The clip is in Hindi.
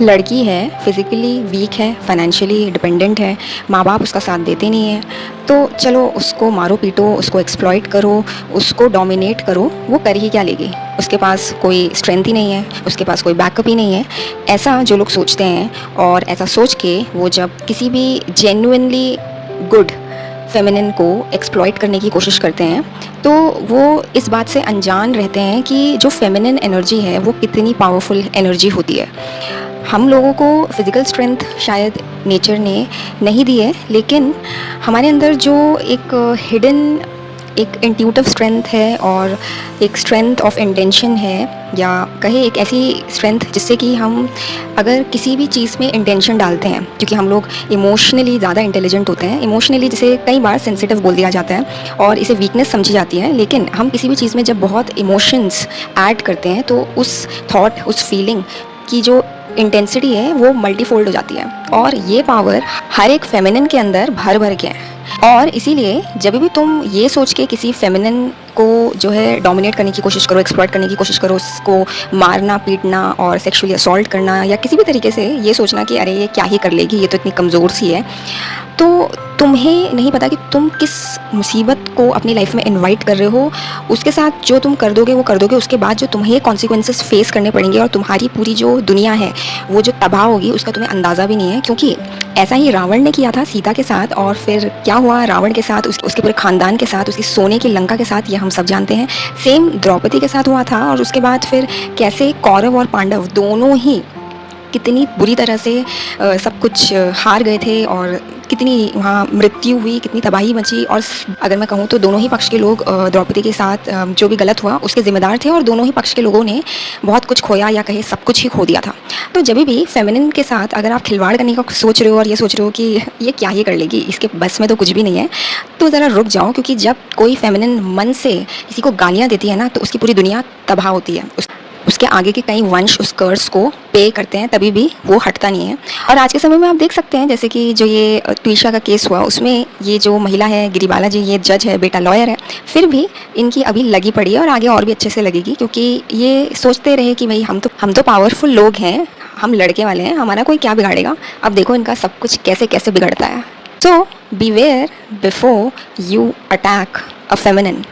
लड़की है, फिज़िकली वीक है, फाइनेंशियली डिपेंडेंट है, माँ बाप उसका साथ देते नहीं हैं, तो चलो उसको मारो पीटो, उसको एक्सप्लॉइट करो, उसको डोमिनेट करो, वो कर ही क्या लेगी? उसके पास कोई स्ट्रेंथ ही नहीं है, उसके पास कोई बैकअप ही नहीं है। ऐसा जो लोग सोचते हैं और ऐसा सोच के वो जब किसी भी जेन्युइनली गुड फेमिनिन को एक्सप्लॉइट करने की कोशिश करते हैं, तो वो इस बात से अनजान रहते हैं कि जो फेमिनिन एनर्जी है वो कितनी पावरफुल एनर्जी होती है। हम लोगों को फ़िज़िकल स्ट्रेंथ शायद नेचर ने नहीं दी है, लेकिन हमारे अंदर जो एक हिडन एक इंट्यूटिव स्ट्रेंथ है और एक स्ट्रेंथ ऑफ इंटेंशन है, या कहे एक ऐसी स्ट्रेंथ जिससे कि हम अगर किसी भी चीज़ में इंटेंशन डालते हैं, क्योंकि हम लोग इमोशनली ज़्यादा इंटेलिजेंट होते हैं, इमोशनली जिसे कई बार सेंसिटिव बोल दिया जाता है और इसे वीकनेस समझी जाती है, लेकिन हम किसी भी चीज़ में जब बहुत इमोशंस ऐड करते हैं तो उस थॉट, उस फीलिंग की जो इंटेंसिटी है वो मल्टीफोल्ड हो जाती है। और ये पावर हर एक फेमिनिन के अंदर भर भर के है। और इसीलिए जब भी तुम ये सोच के किसी फेमिनिन को जो है डोमिनेट करने की कोशिश करो, एक्सप्लॉइट करने की कोशिश करो, उसको मारना पीटना और सेक्सुअली असॉल्ट करना, या किसी भी तरीके से ये सोचना कि अरे ये क्या ही कर लेगी, ये तो इतनी कमज़ोर सी है, तो तुम्हें नहीं पता कि तुम किस मुसीबत को अपनी लाइफ में इनवाइट कर रहे हो। उसके साथ जो तुम कर दोगे वो कर दोगे, उसके बाद जो तुम्हें कॉन्सिक्वेंसेस फेस करने पड़ेंगे और तुम्हारी पूरी जो दुनिया है वो जो तबाह होगी उसका तुम्हें अंदाज़ा भी नहीं है। क्योंकि ऐसा ही रावण ने किया था सीता के साथ, और फिर क्या हुआ रावण के साथ, उसके पूरे ख़ानदान के साथ, उसकी सोने की लंका के साथ, ये हम सब जानते हैं। सेम द्रौपदी के साथ हुआ था, और उसके बाद फिर कैसे कौरव और पांडव दोनों ही कितनी बुरी तरह से सब कुछ हार गए थे, और कितनी वहाँ मृत्यु हुई, कितनी तबाही मची। और अगर मैं कहूँ तो दोनों ही पक्ष के लोग द्रौपदी के साथ जो भी गलत हुआ उसके ज़िम्मेदार थे, और दोनों ही पक्ष के लोगों ने बहुत कुछ खोया, या कहे सब कुछ ही खो दिया था। तो जब भी फेमिनिन के साथ अगर आप खिलवाड़ करने का सोच रहे हो और ये सोच रहे हो कि ये क्या ही कर लेगी, इसके बस में तो कुछ भी नहीं है, तो ज़रा रुक जाओ। क्योंकि जब कोई फेमिनिन मन से किसी को गालियाँ देती है ना, तो उसकी पूरी दुनिया तबाह होती है। उसके आगे के कई वंश उस कर्स को पे करते हैं, तभी भी वो हटता नहीं है। और आज के समय में आप देख सकते हैं, जैसे कि जो ये ट्वीशा का केस हुआ, उसमें ये जो महिला है गिरिबाला जी, ये जज है, बेटा लॉयर है, फिर भी इनकी अभी लगी पड़ी है और आगे और भी अच्छे से लगेगी। क्योंकि ये सोचते रहे कि भाई हम तो पावरफुल लोग हैं, हम लड़के वाले हैं, हमारा कोई क्या बिगाड़ेगा। अब देखो इनका सब कुछ कैसे कैसे बिगड़ता है। So beware before you attack a feminine.